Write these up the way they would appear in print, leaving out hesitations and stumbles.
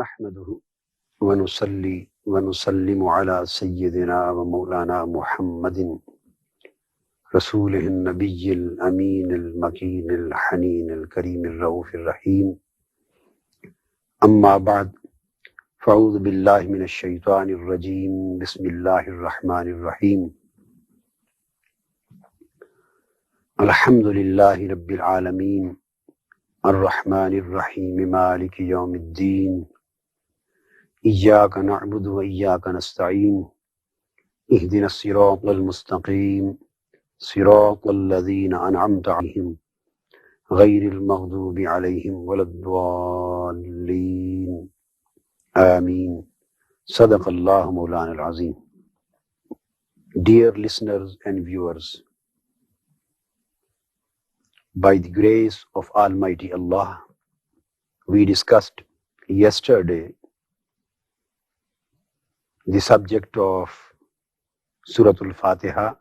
نحمده ونصلي ونسلم على سيدنا ومولانا محمد رسوله النبي الأمين المكين الحنين الكريم الرؤوف الرحيم. أما بعد، فأعوذ بالله من الشيطان الرجيم. بسم الله الرحمن الرحيم. الحمد لله رب العالمين الرحمن الرحيم مالك يوم الدين. إياك نعبد وإياك نستعين. اهدنا الصراط المستقيم صراط الذين أنعمت عليهم غير المغضوب عليهم ولا الضالين. آمين. صدق الله مولانا العظيم. Dear listeners and viewers, by the grace of Almighty Allah, we discussed yesterday the subject of Surah Al-Fatiha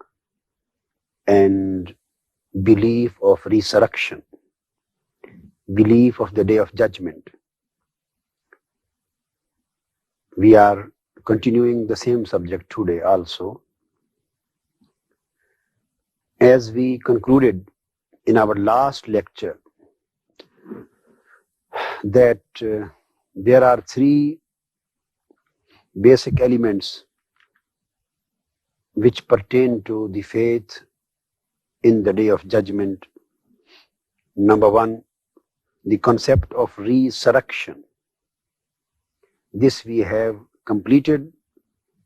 and belief of resurrection, belief of the Day of Judgment. We are continuing the same subject today also. As we concluded in our last lecture that there are three basic elements which pertain to the faith in the Day of Judgment. Number one, the concept of resurrection. This we have completed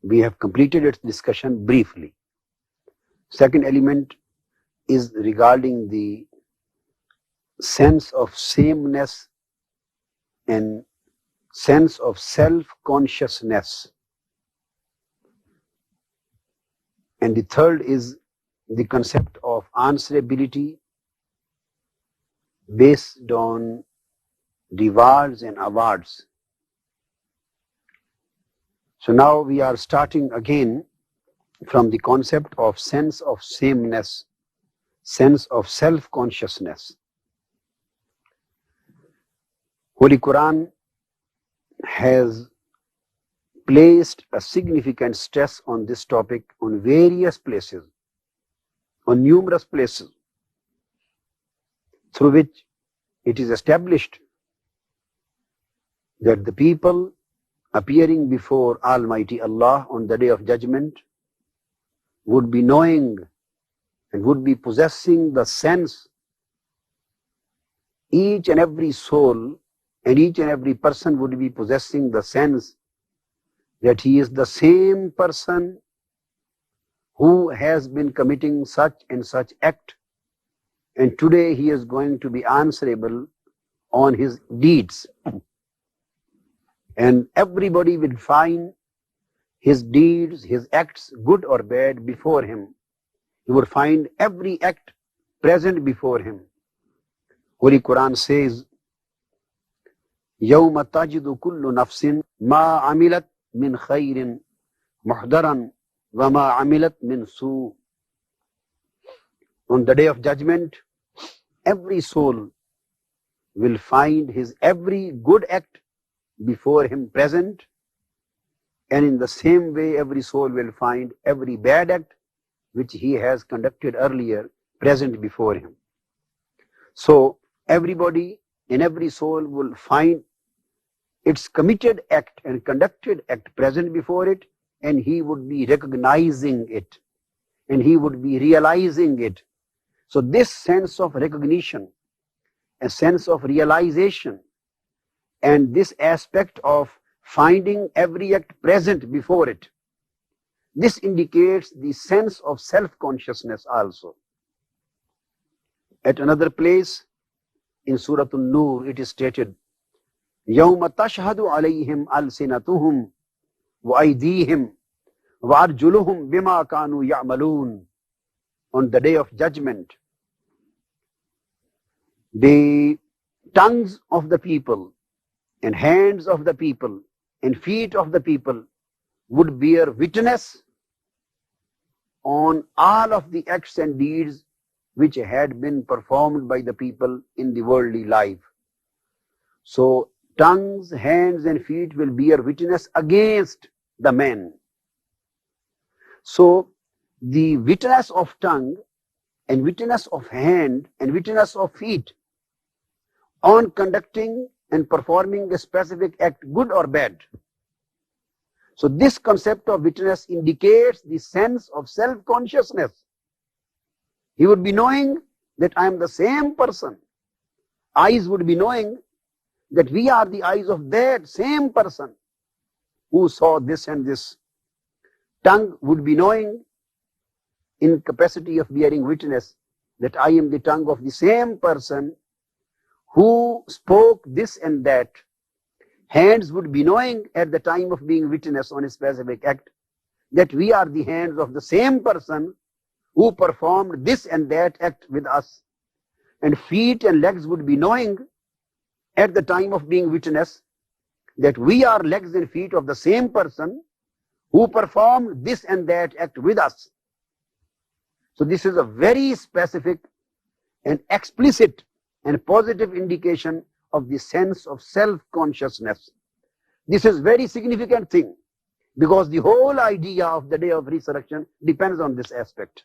its discussion briefly. Second element is regarding the sense of sameness and sense of self-consciousness. And the third is the concept of answerability based on rewards and awards. So now we are starting again from the concept of sense of sameness, sense of self-consciousness. Holy Quran has placed a significant stress on this topic on various places, on numerous places, through which it is established that the people appearing before Almighty Allah on the Day of Judgment would be knowing and would be possessing the sense. Each and every soul and each and every person would be possessing the sense that he is the same person who has been committing such and such act, and today he is going to be answerable on his deeds. And everybody will find his deeds, his acts, good or bad, before him. He would find every act present before him. Holy Quran says, يَوْمَ تَجِدُ كُلُّ نَفْسٍ مَا عَمِلَتْ مِنْ خَيْرٍ مُحْضَرًا وَمَا عَمِلَتْ مِنْ سُوءٍ. On the Day of Judgment, every soul will find his every good act before him present, and in the same way every soul will find every bad act which he has conducted earlier present before him. So everybody and every soul will find its committed act and conducted act present before it, and he would be recognizing it and he would be realizing it. So this sense of recognition, a sense of realization, and this aspect of finding every act present before it, this indicates the sense of self-consciousness also. At another place in Surah An-Nur it is stated, يَوْمَ تَشْهَدُ عَلَيْهِمْ أَلْسِنَتُهُمْ وَأَيْدِيهِمْ وَأَرْجُلُهُمْ بِمَا كَانُوا يَعْمَلُونَ. On the Day of Judgment, the tongues of the people and hands of the people and feet of the people would bear witness on all of the acts and deeds which had been performed by the people in the worldly life. So tongues, hands and feet will bear witness against the man. So the witness of tongue and witness of hand and witness of feet on conducting and performing a specific act, good or bad. So this concept of witness indicates the sense of self-consciousness. He would be knowing that I am the same person. Eyes would be knowing that we are the eyes of that same person who saw this and this. Tongue would be knowing in capacity of bearing witness that I am the tongue of the same person who spoke this and that. Hands would be knowing at the time of being witness on a specific act that we are the hands of the same person who performed this and that act with us. And feet and legs would be knowing at the time of being witness that we are legs and feet of the same person who performed this and that act with us. So this is a very specific and explicit and positive indication of the sense of self-consciousness. This is very significant thing because the whole idea of the day of resurrection depends on this aspect.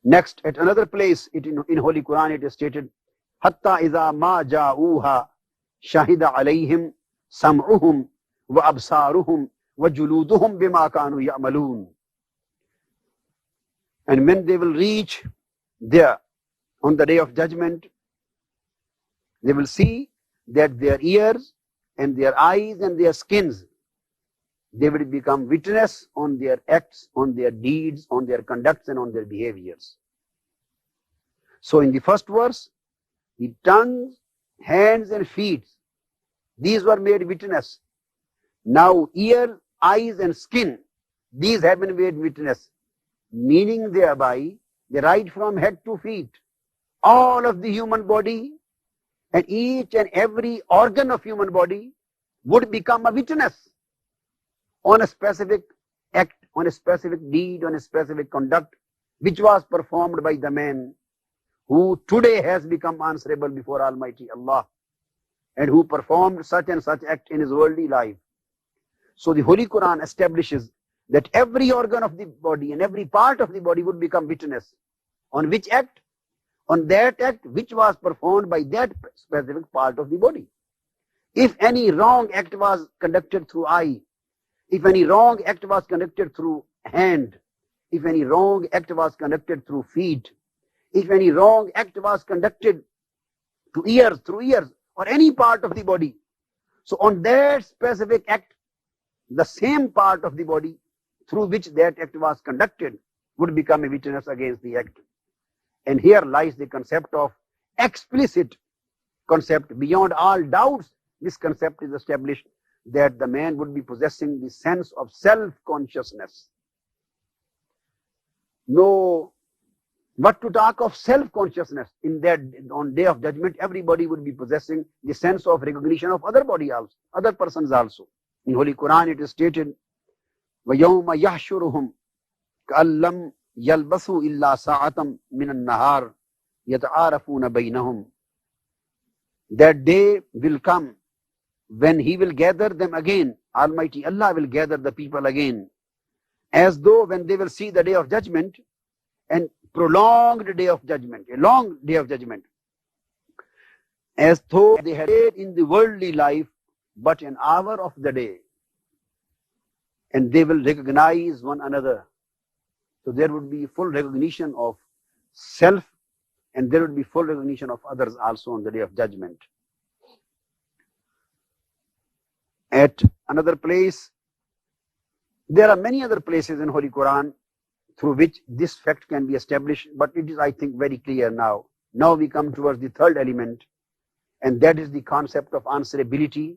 Next, at another place in Holy Quran it is stated, Hatta iza ma ja'uha shahida alayhim sam'uhum wa absaruhum wa juluduhum bima kanu ya'malun. And when they will reach there on the day of judgment, they will see that their ears and their eyes and their skins, they will become witness on their acts, on their deeds, on their conducts and on their behaviors. So in the first verse, the tongues, hands and feet, these were made witness. Now ears, eyes and skin, these have been made witness. Meaning thereby, the right from head to feet, all of the human body and each and every organ of human body would become a witness on a specific act, on a specific deed, on a specific conduct, which was performed by the man who today has become answerable before Almighty Allah and who performed such and such act in his worldly life. So the Holy Quran establishes that every organ of the body and every part of the body would become witness. On which act? On that act which was performed by that specific part of the body. If any wrong act was conducted through eye, if any wrong act was conducted through hand, if any wrong act was conducted through feet, if any wrong act was conducted to ears, through ears, or any part of the body, so on that specific act, the same part of the body through which that act was conducted would become a witness against the act. And here lies the concept of explicit concept. Beyond all doubts, this concept is established that the man would be possessing the sense of self-consciousness. No, what to talk of self-consciousness? In that, on day of judgment, everybody would be possessing the sense of recognition of other body also, other persons also. In Holy Quran it is stated, وَيَوْمَ يَحْشُرُهُمْ كَأَن لَّمْ يَلْبَثُوا إِلَّا سَاعَةً مِّنَ النَّهَارِ يَتَعَارَفُونَ بَيْنَهُمْ. That day will come when He will gather them again. Almighty Allah will gather the people again, as though when they will see the day of judgment, and prolonged day of judgment, a long day of judgment, as though they had in the worldly life but an hour of the day, and they will recognize one another. So there would be full recognition of self, and there would be full recognition of others also on the day of judgment. At another place, there are many other places in Holy Quran through which this fact can be established, but it is, I think, very clear now. Now we come towards the third element, and that is the concept of answerability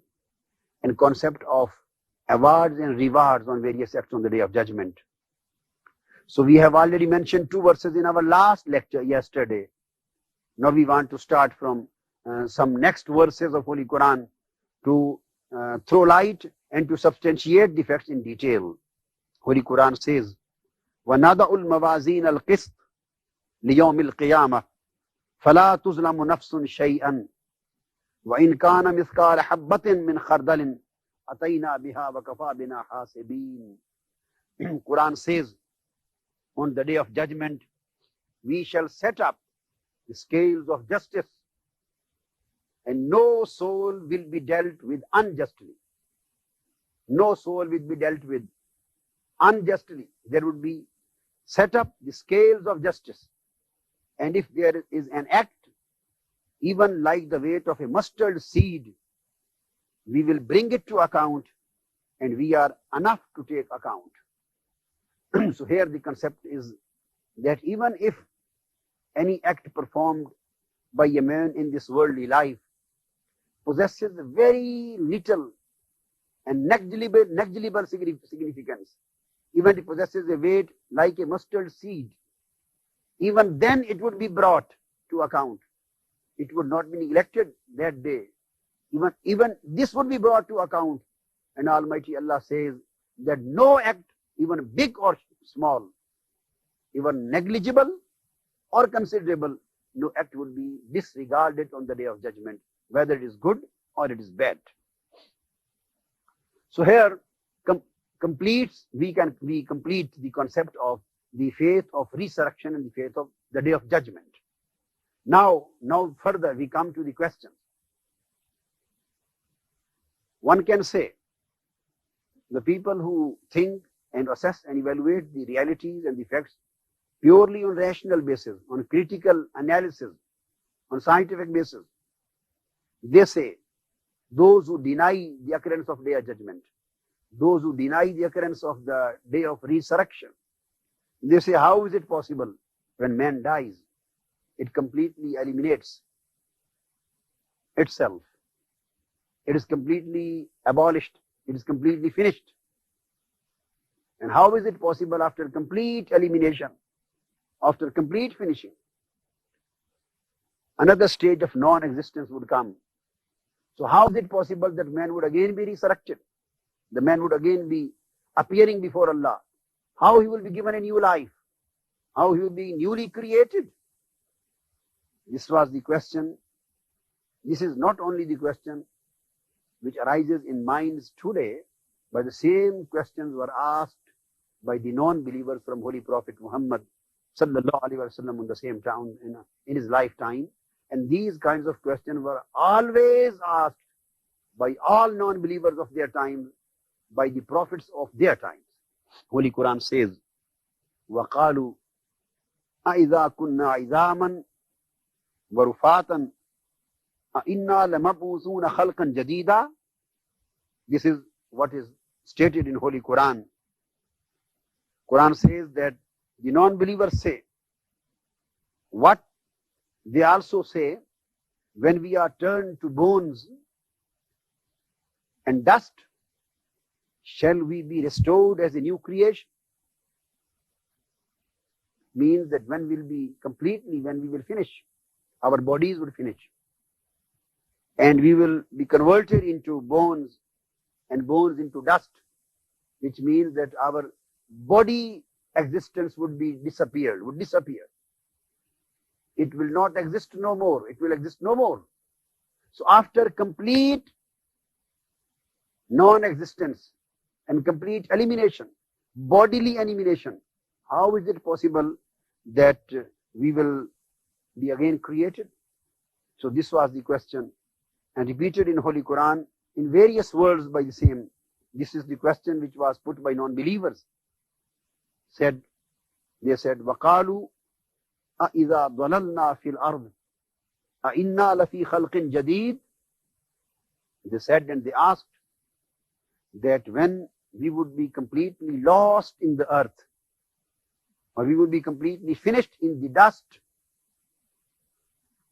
and concept of awards and rewards on various acts on the day of judgment. So we have already mentioned 2 verses in our last lecture yesterday. Now we want to start from some next verses of Holy Quran to throw light and to substantiate the facts in detail. Holy Quran says, وَنَضَعُ الْمَوَازِينَ الْقِسْطَ لِيَوْمِ الْقِيَامَةِ فَلَا تُظْلَمُ نَفْسٌ شَيْئًا وَإِنْ كَانَ مِثْقَالَ حَبَّةٍ مِّنْ خَرْدَلٍ أَتَيْنَا بِهَا وَكَفَى بِنَا حَاسِبِينَ. Quran says, on the day of judgment, we shall set up the scales of justice, and no soul will be dealt with unjustly. No soul will be dealt with unjustly. There would be set up the scales of justice. And if there is an act, even like the weight of a mustard seed, we will bring it to account, and we are enough to take account. So here the concept is that even if any act performed by a man in this worldly life possesses very little and negligible significance, even it possesses a weight like a mustard seed, even then it would be brought to account. It would not be neglected that day. Even this would be brought to account. And Almighty Allah says that no act, even big or small, even negligible or considerable, no act would be disregarded on the day of judgment, whether it is good or it is bad. So here we complete the concept of the faith of resurrection and the faith of the day of judgment. Now further we come to the question. One can say the people who think and assess and evaluate the realities and the facts purely on rational basis, on critical analysis, on scientific basis, they say those who deny the occurrence of day of judgment, those who deny the occurrence of the day of resurrection, they say, how is it possible when man dies, it completely eliminates itself. It is completely abolished. It is completely finished. And how is it possible after complete elimination, after complete finishing, another stage of non-existence would come? So how is it possible that man would again be resurrected? The man would again be appearing before Allah. How he will be given a new life? How he will be newly created? This was the question. This is not only the question which arises in minds today, but the same questions were asked by the non-believers from Holy Prophet Muhammad sallallahu alaihi wasallam in the same town in his lifetime. And these kinds of questions were always asked by all non-believers of their time, by the prophets of their times. Holy Quran says, وَقَالُوا أَإِذَا كُنَّا عِظَامًا وَرُفَاتًا أَإِنَّا لَمَبْعُوثُونَ خَلْقًا جَدِيدًا. This is what is stated in Holy Quran. Quran says that the non-believers say what they also say, when we are turned to bones and dust, shall we be restored as a new creation? Means that when we will finish, our bodies will finish, and we will be converted into bones, and bones into dust, which means that our body existence would disappear. It will not exist no more. It will exist no more. So after complete non-existence and complete elimination, bodily elimination, how is it possible that we will be again created? So this was the question, and repeated in Holy Quran in various words by the same. This is the question which was put by non-believers. They said, وَقَالُوا أَإِذَا ضَلَلْنَا فِي الْأَرْضِ أَإِنَّا لَفِي خَلْقٍ جَدِيدٍ. They said and they asked that when we would be completely lost in the earth, or we would be completely finished in the dust,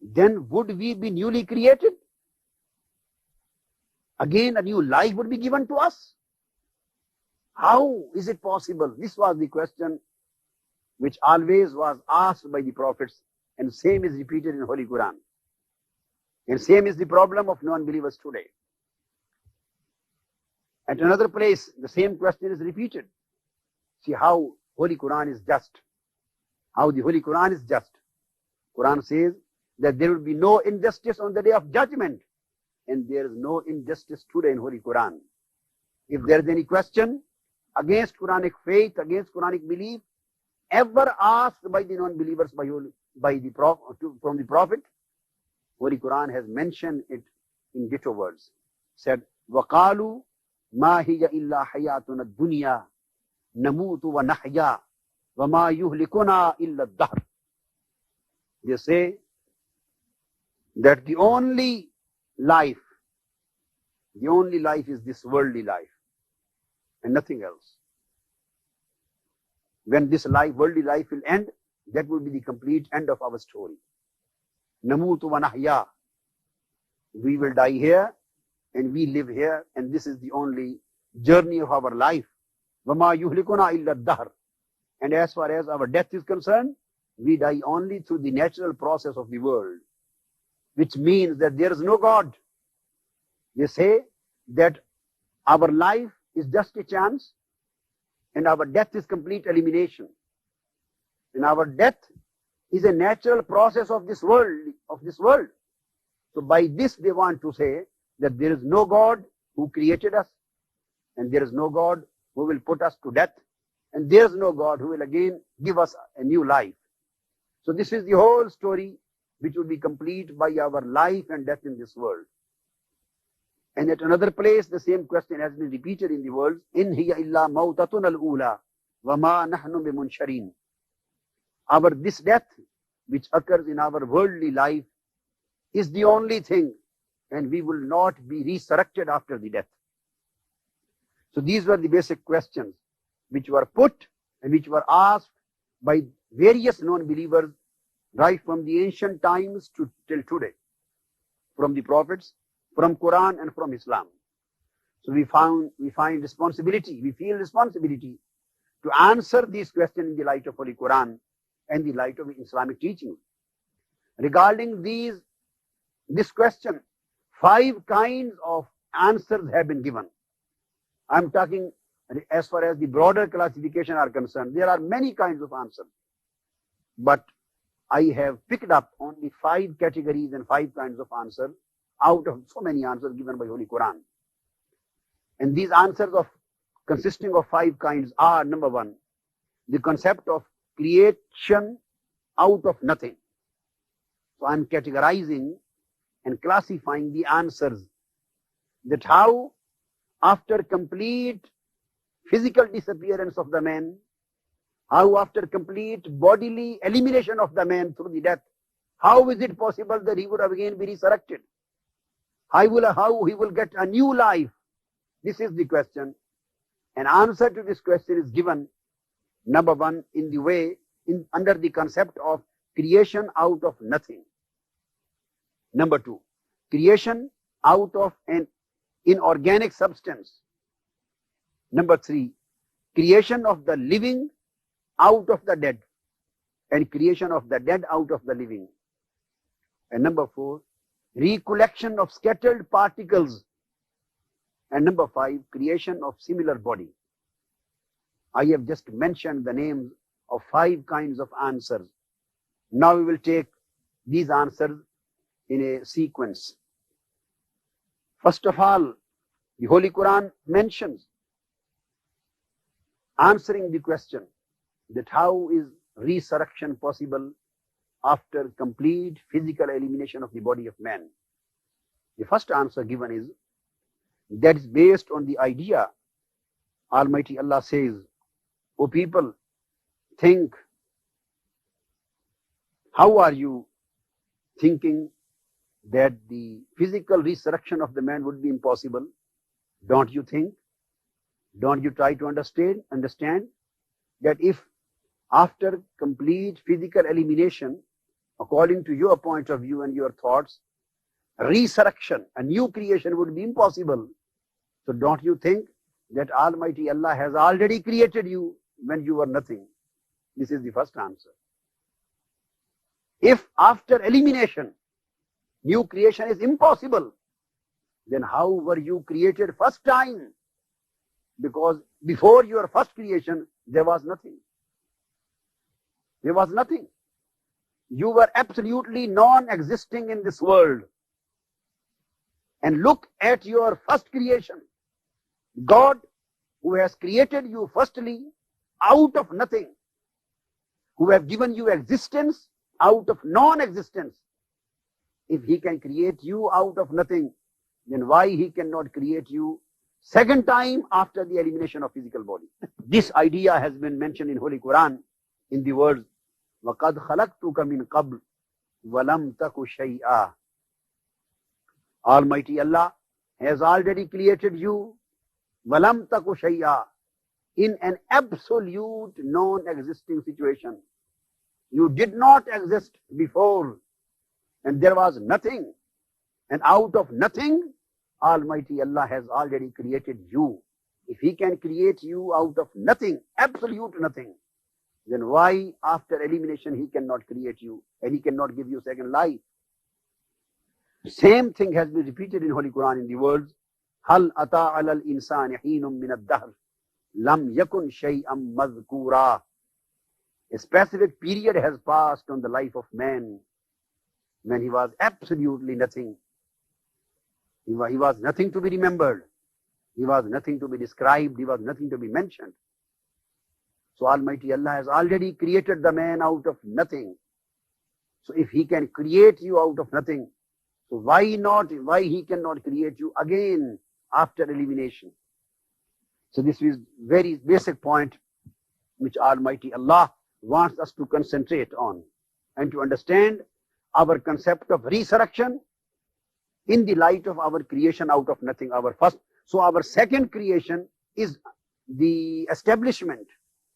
then would we be newly created? Again, a new life would be given to us? How is it possible? This was the question which always was asked by the prophets, and same is repeated in Holy Quran. And same is the problem of non-believers today. At another place, the same question is repeated. See how Holy Quran is just. How the Holy Quran is just. Quran says that there will be no injustice on the day of judgment. and there is no injustice today in Holy Quran. If there is any question against Quranic faith, against Quranic belief, ever asked by the non-believers from the Prophet, Holy Quran has mentioned it in ditto words. Said, وَقَالُوا مَا هِيَ إِلَّا حَيَاتُنَا الدُّنْيَا نَمُوتُ وَنَحْيَا وَمَا يُهْلِكُنَا إِلَّا الدَّهْرُ. They say that the only life is this worldly life and nothing else. When this worldly life will end, that will be the complete end of our story. Namutu wa nahya. We will die here and we live here, and this is the only journey of our life. Wama yuhlikuna illa dahr. And as far as our death is concerned, we die only through the natural process of the world, which means that there is no God. They say that our life is just a chance and our death is complete elimination. And our death is a natural process of this world. So by this they want to say that there is no God who created us, and there is no God who will put us to death, and there is no God who will again give us a new life. So this is the whole story which will be complete by our life and death in this world. And at another place, the same question has been repeated in the words, In hiya illa mawtatun al-ula, wa ma nahnu bimunsharin. This death, which occurs in our worldly life, is the only thing, and we will not be resurrected after the death. So these were the basic questions which were put and which were asked by various non-believers right from the ancient times till today, from the prophets, from Quran and from Islam. So we feel responsibility to answer these questions in the light of Holy Quran and the light of Islamic teaching. Regarding this question, 5 kinds of answers have been given. I'm talking as far as the broader classification are concerned. There are many kinds of answers, but I have picked up only 5 categories and 5 kinds of answers out of so many answers given by Holy Quran. And these answers consisting of 5 kinds are, number 1, the concept of creation out of nothing. So I'm categorizing and classifying the answers, that how after complete physical disappearance of the man, how after complete bodily elimination of the man through the death, how is it possible that he would again be resurrected? How he will get a new life? This is the question. An answer to this question is given, number 1, under the concept of creation out of nothing. Number 2, creation out of an inorganic substance. Number 3, creation of the living out of the dead, and creation of the dead out of the living. And number 4, recollection of scattered particles. And number 5, creation of similar body. I have just mentioned the names of 5 kinds of answers. Now we will take these answers in a sequence. First of all, the Holy Quran mentions, answering the question that how is resurrection possible after complete physical elimination of the body of man. The first answer given is, that is based on the idea, Almighty Allah says, O people, think. How are you thinking that the physical resurrection of the man would be impossible? Don't you think? Don't you try to understand that if after complete physical elimination, according to your point of view and your thoughts, resurrection, a new creation would be impossible. So don't you think that Almighty Allah has already created you when you were nothing? This is the first answer. If after elimination, new creation is impossible, then how were you created first time? Because before your first creation, there was nothing. There was nothing. You were absolutely non-existing in this world. and look at your first creation. God, who has created you firstly out of nothing, who has given you existence out of non-existence. If he can create you out of nothing, then why he cannot create you second time after the elimination of physical body? This idea has been mentioned in Holy Quran in the words, وَقَدْ خَلَقْتُكَ مِنْ قَبْلِ وَلَمْ تَكُ شَيْئًا. Almighty Allah has already created you, وَلَمْ تَكُ شَيْئًا, in an absolute non-existing situation. You did not exist before, and there was nothing. And out of nothing, Almighty Allah has already created you. If he can create you out of nothing, absolute nothing, then why after elimination he cannot create you and he cannot give you second life? Same thing has been repeated in Holy Quran in the words, هَلْ أَتَى عَلَى الْإِنسَانِ حِينٌ مِّنَ الدَّهْرِ لَمْ يَكُنْ شَيْئًا مَذْكُورًا. A specific period has passed on the life of man when he was absolutely nothing. He was nothing to be remembered. He was nothing to be described. He was nothing to be mentioned. So Almighty Allah has already created the man out of nothing. So if he can create you out of nothing, so why he cannot create you again after elimination? So this is very basic point which Almighty Allah wants us to concentrate on and to understand our concept of resurrection in the light of our creation out of nothing, our first. So our second creation is the establishment,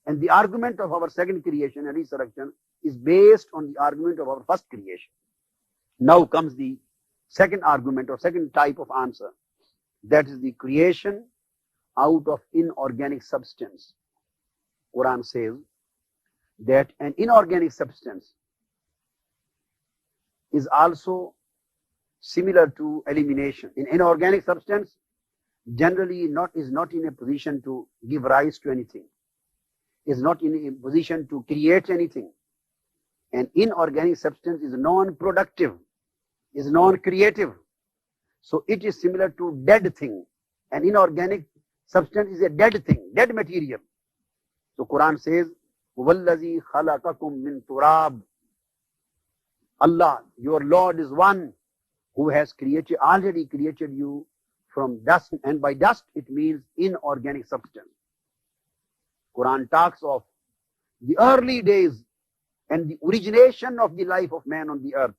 and the argument of our second creation and resurrection is based on the argument of our first creation. Now comes the second argument or second type of answer. That is the creation out of inorganic substance. Quran says that an inorganic substance is also similar to elimination. An inorganic substance generally is not in a position to give rise to anything, is not in a position to create anything. An inorganic substance is non-productive, is non-creative. So it is similar to dead thing. An inorganic substance is a dead thing, dead material. So Quran says, وَالَّذِي خَلَقَكُم مِّن تُرَابٍ. Allah, your Lord, is one who has already created you from dust, and by dust it means inorganic substance. Quran talks of the early days and the origination of the life of man on the earth.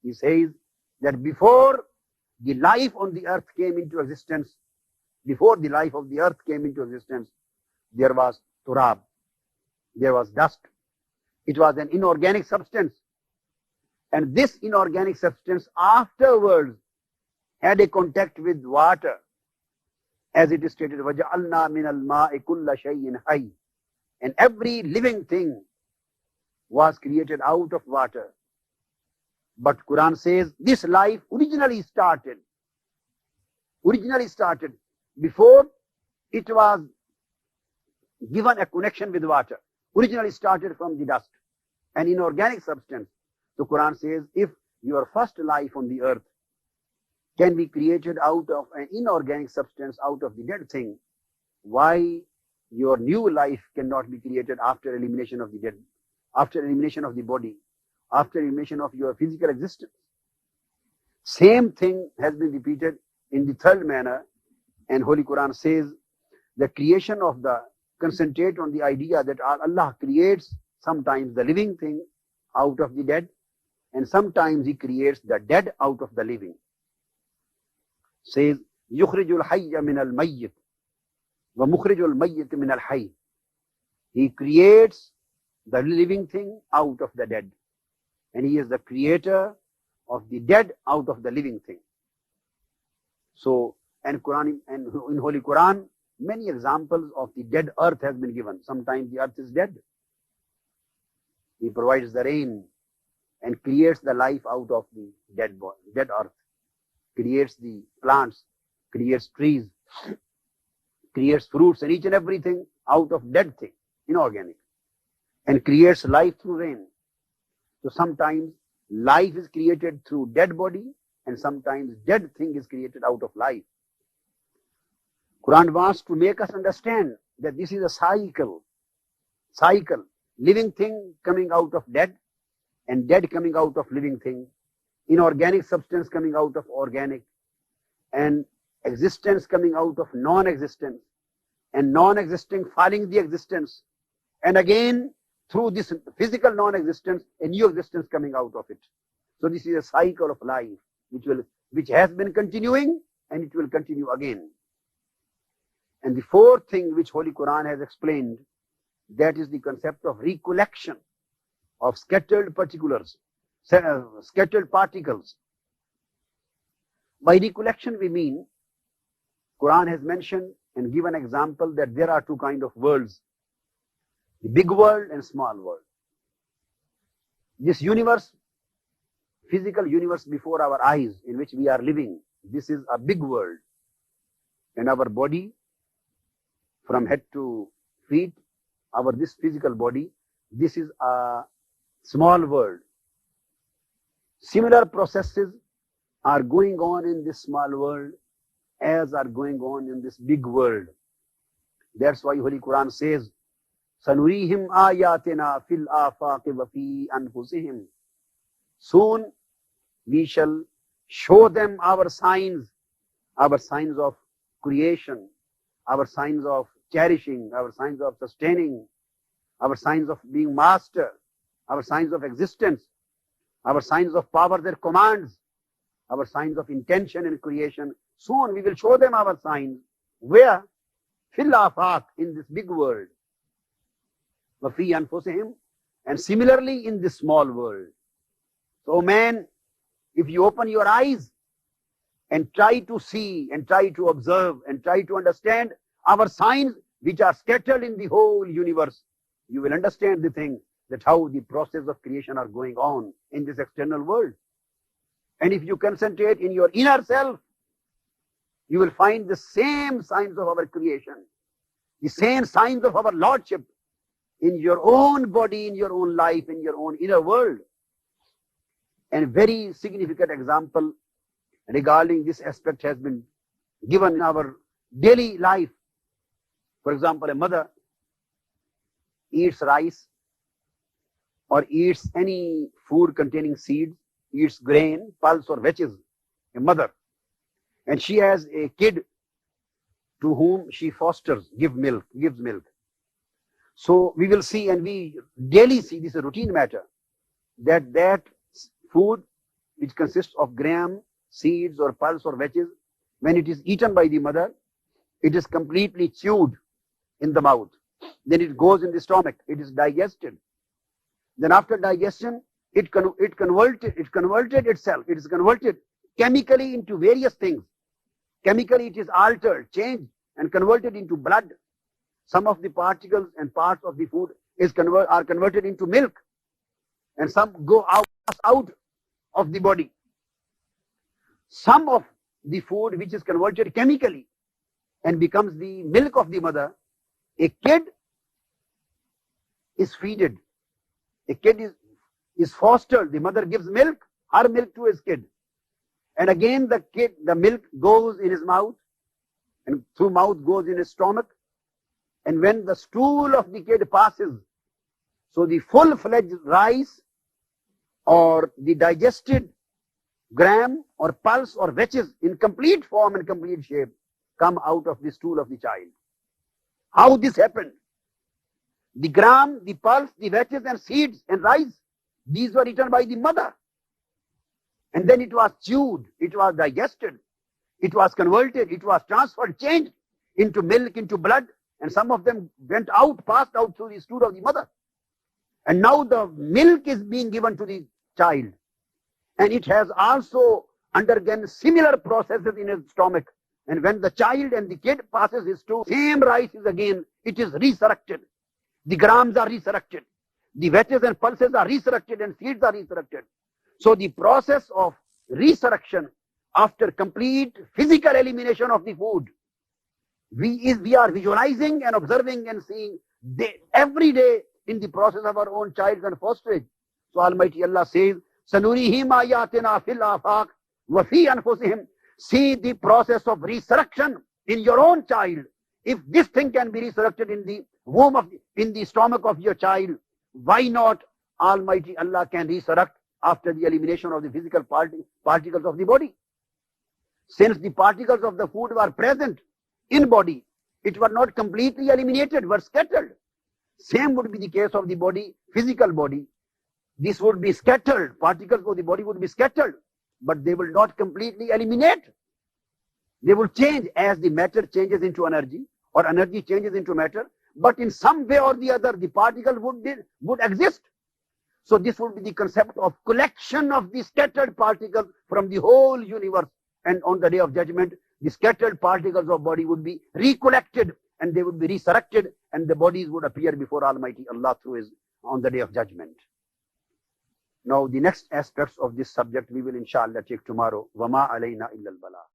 He says that before the life on the earth came into existence, before the life of the earth came into existence, there was turab, there was dust. It was an inorganic substance. And this inorganic substance afterwards had a contact with water. As it is stated, وَجَعَلْنَا مِنَ الْمَاءِ كُلَّ شَيْءٍ حَيٍّ. And every living thing was created out of water. But Quran says this life originally started before it was given a connection with water. Originally started from the dust, an inorganic substance. So Quran says, if your first life on the earth can be created out of an inorganic substance, out of the dead thing, why your new life cannot be created after elimination of the dead, after elimination of the body, after elimination of your physical existence? Same thing has been repeated in the third manner, and Holy Quran says the creation of the, concentrate on the idea that Allah creates sometimes the living thing out of the dead, and sometimes he creates the dead out of the living. Says, يُخْرِجُ الْحَيَّ مِنَ الْمَيِّتِ وَمُخْرِجُ الْمَيِّتِ مِنَ الْحَيِّ. He creates the living thing out of the dead, and he is the creator of the dead out of the living thing. So, and in Holy Quran, many examples of the dead earth has been given. Sometimes the earth is dead. He provides the rain and creates the life out of the dead earth, creates the plants, creates trees, creates fruits and each and everything out of dead thing, inorganic, and creates life through rain. So sometimes life is created through dead body, and sometimes dead thing is created out of life. Quran wants to make us understand that this is a cycle, living thing coming out of dead, and dead coming out of living thing, inorganic substance coming out of organic, and existence coming out of non-existence, and non-existing falling the existence, and again through this physical non-existence, a new existence coming out of it. So this is a cycle of life which has been continuing, and it will continue again. And the fourth thing which Holy Quran has explained, that is the concept of recollection of scattered particulars, scattered particles. By recollection we mean, Quran has mentioned and given example that there are two kinds of worlds, the big world and small world. This universe, physical universe before our eyes in which we are living, this is a big world. And our body, from head to feet, this physical body, this is a small world. Similar processes are going on in this small world as are going on in this big world. That's why Holy Quran says, Sanurihim ayatina fil afaqi wa fi anfusihim. Soon we shall show them our signs of creation, our signs of cherishing, our signs of sustaining, our signs of being master, our signs of existence, our signs of power, their commands, our signs of intention and creation. Soon we will show them our signs. Where? Fil afaq, in this big world. Wa fi anfusihim, and similarly in this small world. So man, if you open your eyes and try to see and try to observe and try to understand our signs which are scattered in the whole universe, you will understand the thing that how the process of creation are going on in this external world. And if you concentrate in your inner self, you will find the same signs of our creation, the same signs of our lordship in your own body, in your own life, in your own inner world. And very significant example regarding this aspect has been given in our daily life. For example, a mother eats rice or eats any food containing seeds, eats grain, pulse or veggies, a mother. And she has a kid to whom she fosters, gives milk. So we will see, and we daily see, this is a routine matter, that food which consists of gram, seeds or pulse or veggies, when it is eaten by the mother, it is completely chewed in the mouth. Then it goes in the stomach, it is digested. Then after digestion, it is converted chemically into various things. Chemically it is altered, changed and converted into blood. Some of the particles and parts of the food are converted into milk, and some go out of the body. Some of the food which is converted chemically and becomes the milk of the mother, a kid is feeded. A kid is fostered. The mother gives milk, her milk to his kid. And again the milk goes in his mouth, and through mouth goes in his stomach. And when the stool of the kid passes, so the full-fledged rice or the digested gram or pulse or veggies in complete form and complete shape come out of the stool of the child. How this happened? The gram, the pulse, the veggies and seeds and rice, these were eaten by the mother. And then it was chewed, it was digested, it was converted, it was transferred, changed into milk, into blood, and some of them passed out through the stool of the mother. And now the milk is being given to the child. And it has also undergone similar processes in his stomach. And when the child and the kid passes his stool, same rice is again, it is resurrected. The grams are resurrected. The veggies and pulses are resurrected and seeds are resurrected. So the process of resurrection after complete physical elimination of the food, we are visualizing and observing and seeing every day in the process of our own child and fosterage. So Almighty Allah says, Sanurihim ayatina fil afaq. وَفِي أَنفُسِهِمْ. See the process of resurrection in your own child. If this thing can be resurrected in the womb in the stomach of your child, why not Almighty Allah can resurrect after the elimination of the physical particles of the body? Since the particles of the food were present in body, it were not completely eliminated, were scattered. Same would be the case of the body, physical body. This would be scattered, particles of the body would be scattered, but they will not completely eliminate. They will change as the matter changes into energy, or energy changes into matter, but in some way or the other, the particle would exist. So this would be the concept of collection of the scattered particles from the whole universe. And on the day of judgment, the scattered particles of body would be recollected and they would be resurrected and the bodies would appear before Almighty Allah on the day of judgment. Now the next aspects of this subject we will inshallah take tomorrow. وَمَا عَلَيْنَا إِلَّا الْبَلَاغُ.